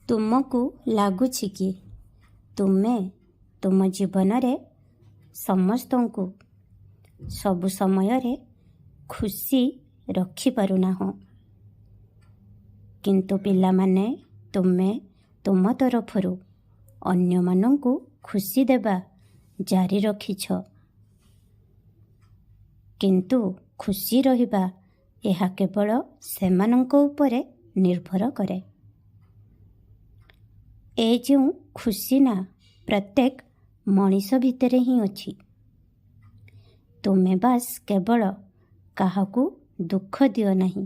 ତୁମକୁ ଲାଗୁଛି କି ତୁମେ ତୁମ ଜୀବନରେ ସମସ୍ତଙ୍କୁ ସବୁ ସମୟରେ ଖୁସି ରଖିପାରୁନାହଁ, କିନ୍ତୁ ପିଲାମାନେ ତୁମେ ତୁମ ତରଫରୁ ଅନ୍ୟମାନଙ୍କୁ ଖୁସି ଦେବା ଜାରି ରଖିଛ। କିନ୍ତୁ ଖୁସି ରହିବା ଏହା କେବଳ ସେମାନଙ୍କ ଉପରେ ନିର୍ଭର କରେ। ଏ ଯେଉଁ ଖୁସି ନା ପ୍ରତ୍ୟେକ ମଣିଷ ଭିତରେ ହିଁ ଅଛି। ତୁମେ ବାସ୍ କେବଳ କାହାକୁ ଦୁଃଖ ଦିଅ ନାହିଁ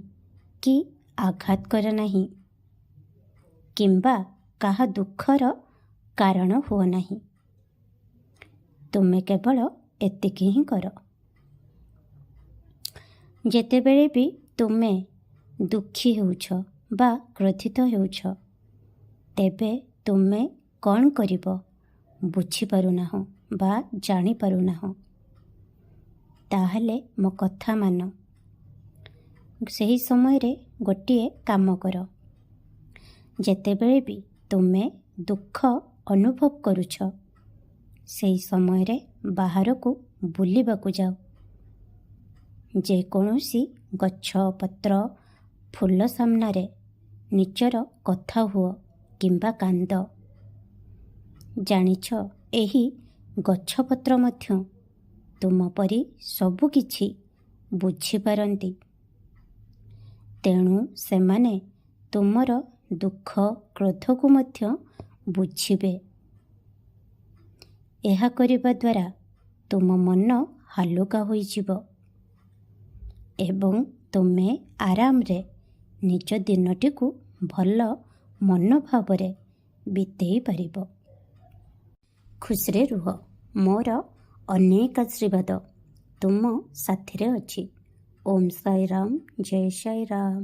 କି ଆଘାତ କର ନାହିଁ, କିମ୍ବା କାହା ଦୁଃଖର କାରଣ ହୁଅ ନାହିଁ। ତୁମେ କେବଳ ଏତିକି ହିଁ କର। ଯେତେବେଳେ ବି ତୁମେ ଦୁଃଖୀ ହେଉଛ ବା କ୍ରୋଧିତ ହେଉଛ, ତେବେ ତୁମେ କ'ଣ କରିବ ବୁଝିପାରୁନାହଁ ବା ଜାଣିପାରୁନାହଁ। ତାହେଲେ ମୋ କଥା ମାନ। ସେହି ସମୟରେ ଗୋଟିଏ କାମ କର। ଯେତେବେଳେ ବି ତୁମେ ଦୁଃଖ ଅନୁଭବ କରୁଛ, ସେହି ସମୟରେ ବାହାରକୁ ବୁଲିବାକୁ ଯାଅ। ଯେକୌଣସି ଗଛ, ପତ୍ର, ଫୁଲ ସାମ୍ନାରେ ନିଜର କଥା ହୁଅ କିମ୍ବା କାନ୍ଦ। ଜାଣିଛ, ଏହି ଗଛପତ୍ର ମଧ୍ୟ ତୁମ ପରି ସବୁ କିଛି ବୁଝିପାରନ୍ତି। ତେଣୁ ସେମାନେ ତୁମର ଦୁଃଖ, କ୍ରୋଧକୁ ମଧ୍ୟ ବୁଝିବେ। ଏହା କରିବା ଦ୍ୱାରା ତୁମ ମନ ହାଲୁକା ହୋଇଯିବ ଏବଂ ତୁମେ ଆରାମରେ ନିଜ ଦିନଟିକୁ ଭଲ ମନୋଭାବରେ ବିତେଇ ପାରିବ। ଖୁସିରେ ରୁହ। ମୋର ଅନେକ ଆଶୀର୍ବାଦ ତୁମ ସାଥିରେ ଅଛି। ଓମ୍ ସାଇ ରାମ, ଜୟ ସାଇ ରାମ।